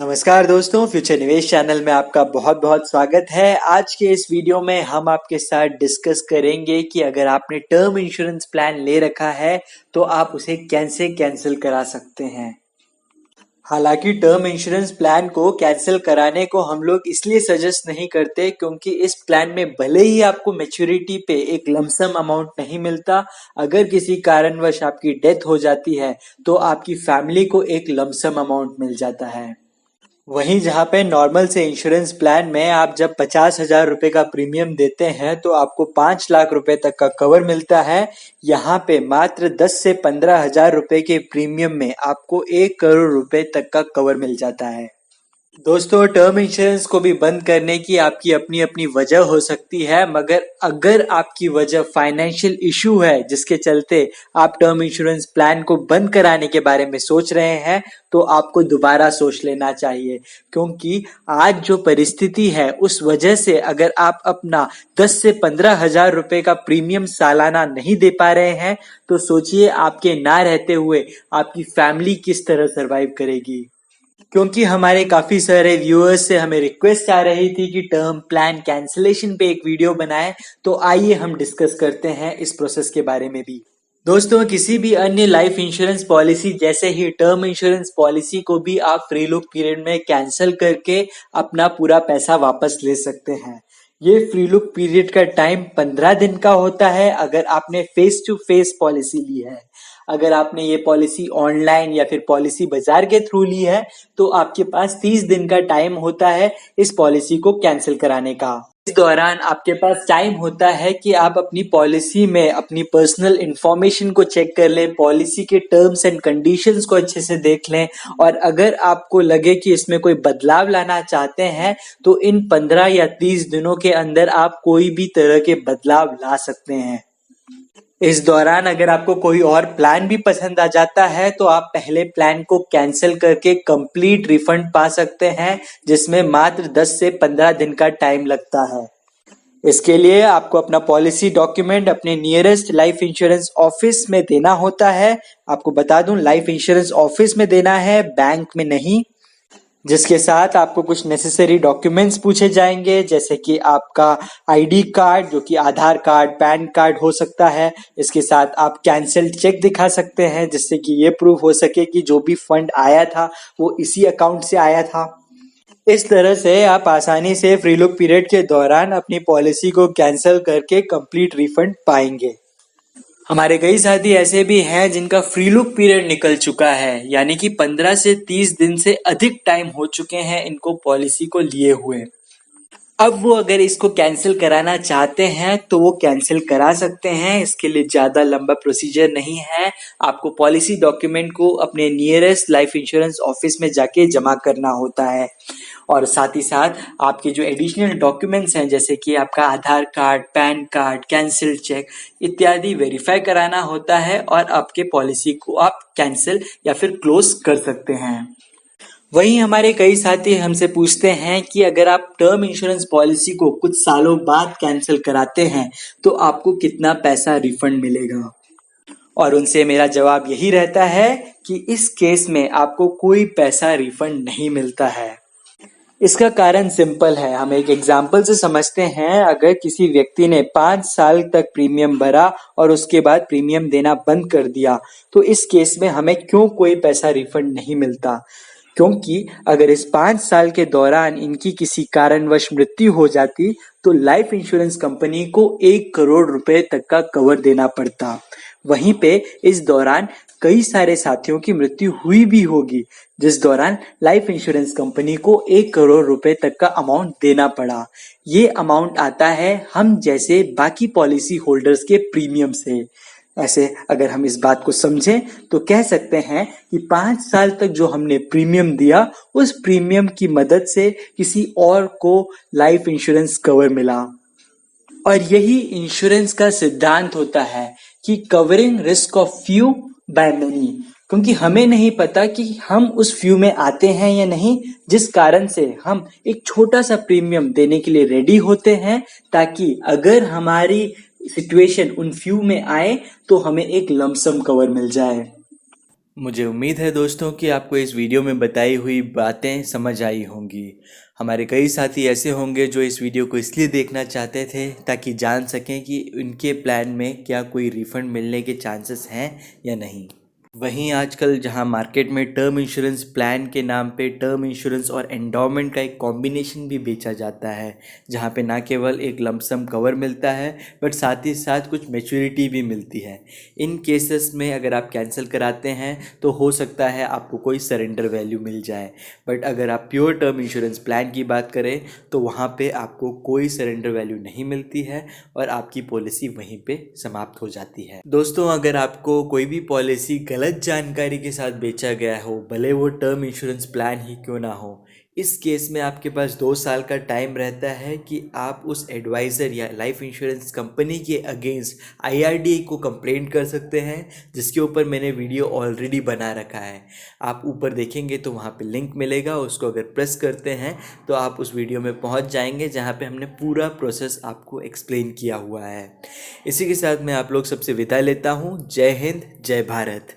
नमस्कार दोस्तों, फ्यूचर निवेश चैनल में आपका बहुत बहुत स्वागत है। आज के इस वीडियो में हम आपके साथ डिस्कस करेंगे कि अगर आपने टर्म इंश्योरेंस प्लान ले रखा है तो आप उसे कैसे कैंसिल करा सकते हैं। हालांकि टर्म इंश्योरेंस प्लान को कैंसिल कराने को हम लोग इसलिए सजेस्ट नहीं करते क्योंकि इस प्लान में भले ही आपको मैच्योरिटी पे एक लमसम अमाउंट नहीं मिलता, अगर किसी कारणवश आपकी डेथ हो जाती है तो आपकी फैमिली को एक लमसम अमाउंट मिल जाता है। वहीं जहाँ पे नॉर्मल से इंश्योरेंस प्लान में आप जब 50,000 रुपए का प्रीमियम देते हैं तो आपको 5 लाख रुपए तक का कवर मिलता है। यहाँ पे मात्र 10 से 15,000 रुपए के प्रीमियम में आपको 1 करोड़ रुपए तक का कवर मिल जाता है। दोस्तों, टर्म इंश्योरेंस को भी बंद करने की आपकी अपनी अपनी वजह हो सकती है, मगर अगर आपकी वजह फाइनेंशियल इशू है जिसके चलते आप टर्म इंश्योरेंस प्लान को बंद कराने के बारे में सोच रहे हैं तो आपको दोबारा सोच लेना चाहिए, क्योंकि आज जो परिस्थिति है उस वजह से अगर आप अपना 10 से 15,000 रुपए का प्रीमियम सालाना नहीं दे पा रहे हैं तो सोचिए आपके ना रहते हुए आपकी फैमिली किस तरह सरवाइव करेगी। क्योंकि हमारे काफी सारे व्यूअर्स से हमें रिक्वेस्ट आ रही थी कि टर्म प्लान कैंसिलेशन पे एक वीडियो बनाएं, तो आइए हम डिस्कस करते हैं इस प्रोसेस के बारे में भी। दोस्तों, किसी भी अन्य लाइफ इंश्योरेंस पॉलिसी जैसे ही टर्म इंश्योरेंस पॉलिसी को भी आप फ्री लुक पीरियड में कैंसिल करके अपना पूरा पैसा वापस ले सकते हैं। ये फ्री लुक पीरियड का टाइम 15 दिन का होता है अगर आपने फेस टू फेस पॉलिसी ली है। अगर आपने ये पॉलिसी ऑनलाइन या फिर पॉलिसी बाजार के थ्रू ली है तो आपके पास 30 दिन का टाइम होता है इस पॉलिसी को कैंसिल कराने का। इस दौरान आपके पास टाइम होता है कि आप अपनी पॉलिसी में अपनी पर्सनल इंफॉर्मेशन को चेक कर लें, पॉलिसी के टर्म्स एंड कंडीशंस को अच्छे से देख लें, और अगर आपको लगे कि इसमें कोई बदलाव लाना चाहते हैं तो इन 15 या 30 दिनों के अंदर आप कोई भी तरह के बदलाव ला सकते हैं। इस दौरान अगर आपको कोई और प्लान भी पसंद आ जाता है तो आप पहले प्लान को कैंसिल करके कंप्लीट रिफंड पा सकते हैं, जिसमें मात्र 10 से 15 दिन का टाइम लगता है। इसके लिए आपको अपना पॉलिसी डॉक्यूमेंट अपने नियरेस्ट लाइफ इंश्योरेंस ऑफिस में देना होता है। आपको बता दूं, लाइफ इंश्योरेंस ऑफिस में देना है, बैंक में नहीं। जिसके साथ आपको कुछ नेसेसरी डॉक्यूमेंट्स पूछे जाएंगे, जैसे कि आपका आईडी कार्ड, जो कि आधार कार्ड, पैन कार्ड हो सकता है। इसके साथ आप कैंसिल्ड चेक दिखा सकते हैं जिससे कि ये प्रूफ हो सके कि जो भी फंड आया था वो इसी अकाउंट से आया था। इस तरह से आप आसानी से फ्री लुक पीरियड के दौरान अपनी पॉलिसी को कैंसिल करके कंप्लीट रिफंड पाएंगे। हमारे कई साथी ऐसे भी हैं जिनका फ्री लुक पीरियड निकल चुका है, यानी कि 15 से 30 दिन से अधिक टाइम हो चुके हैं इनको पॉलिसी को लिए हुए। अब वो अगर इसको कैंसिल कराना चाहते हैं तो वो कैंसिल करा सकते हैं। इसके लिए ज्यादा लंबा प्रोसीजर नहीं है। आपको पॉलिसी डॉक्यूमेंट को अपने नियरेस्ट लाइफ इंश्योरेंस ऑफिस में जाके जमा करना होता है, और साथ ही साथ आपके जो एडिशनल डॉक्यूमेंट्स हैं जैसे कि आपका Aadhaar card, PAN card, cancelled cheque इत्यादि वेरीफाई कराना होता है, और आपके पॉलिसी को आप कैंसिल या फिर क्लोज कर सकते हैं। वहीं हमारे कई साथी हमसे पूछते हैं कि अगर आप टर्म इंश्योरेंस पॉलिसी को कुछ सालों बाद कैंसिल कराते हैं तो आपको कितना पैसा रिफंड मिलेगा, और उनसे मेरा जवाब यही रहता है कि इस केस में आपको कोई पैसा रिफंड नहीं मिलता है। इसका कारण सिंपल है, हम एक एग्जाम्पल से समझते हैं। अगर किसी व्यक्ति ने 5 साल तक प्रीमियम भरा और उसके बाद प्रीमियम देना बंद कर दिया तो इस केस में हमें क्यों कोई पैसा रिफंड नहीं मिलता, क्योंकि अगर इस 5 साल के दौरान इनकी किसी कारणवश मृत्यु हो जाती तो लाइफ इंश्योरेंस कंपनी को 1 करोड़ रुपए तक का कवर देना पड़ता। वहीं पे इस दौरान कई सारे साथियों की मृत्यु हुई भी होगी, जिस दौरान लाइफ इंश्योरेंस कंपनी को 1 करोड़ रुपए तक का अमाउंट देना पड़ा। ये अमाउंट आता है हम जैसे बाकी पॉलिसी होल्डर्स के प्रीमियम से। ऐसे अगर हम इस बात को समझें तो कह सकते हैं कि 5 साल तक जो हमने प्रीमियम दिया उस प्रीमियम की मदद से किसी और को लाइफ इंश्योरेंस कवर मिला। और यही इंश्योरेंस का सिद्धांत होता है कि covering risk of few by many, क्योंकि हमें नहीं पता कि हम उस फ्यू में आते हैं या नहीं, जिस कारण से हम एक छोटा सा प्रीमियम देने के लिए रेडी होते हैं, ताकि अगर हमारी सिचुएशन उन फ्यू में आए तो हमें एक लमसम कवर मिल जाए। मुझे उम्मीद है दोस्तों कि आपको इस वीडियो में बताई हुई बातें समझ आई होंगी। हमारे कई साथी ऐसे होंगे जो इस वीडियो को इसलिए देखना चाहते थे ताकि जान सकें कि उनके प्लान में क्या कोई रिफ़ंड मिलने के चांसेस हैं या नहीं। वहीं आजकल जहां मार्केट में टर्म इंश्योरेंस प्लान के नाम पे टर्म इंश्योरेंस और एंडोमेंट का एक कॉम्बिनेशन भी बेचा जाता है, जहां पे ना केवल एक लमसम कवर मिलता है बट साथ ही साथ कुछ मैच्योरिटी भी मिलती है। इन केसेस में अगर आप कैंसिल कराते हैं तो हो सकता है आपको कोई सरेंडर वैल्यू मिल जाए, बट अगर आप प्योर टर्म इंश्योरेंस प्लान की बात करें तो वहाँ पे आपको कोई सरेंडर वैल्यू नहीं मिलती है और आपकी पॉलिसी वहीं पे समाप्त हो जाती है। दोस्तों, अगर आपको कोई भी पॉलिसी गलत जानकारी के साथ बेचा गया हो, भले वो टर्म इंश्योरेंस प्लान ही क्यों ना हो, इस केस में आपके पास 2 साल का टाइम रहता है कि आप उस एडवाइज़र या लाइफ इंश्योरेंस कंपनी के अगेंस्ट IRDA को कंप्लेंट कर सकते हैं, जिसके ऊपर मैंने वीडियो ऑलरेडी बना रखा है। आप ऊपर देखेंगे तो वहाँ पे लिंक मिलेगा, उसको अगर प्रेस करते हैं तो आप उस वीडियो में पहुँच जाएंगे जहाँ पे हमने पूरा प्रोसेस आपको एक्सप्लेन किया हुआ है। इसी के साथ मैं आप लोग सबसे विदा लेता हूँ। जय हिंद, जय भारत।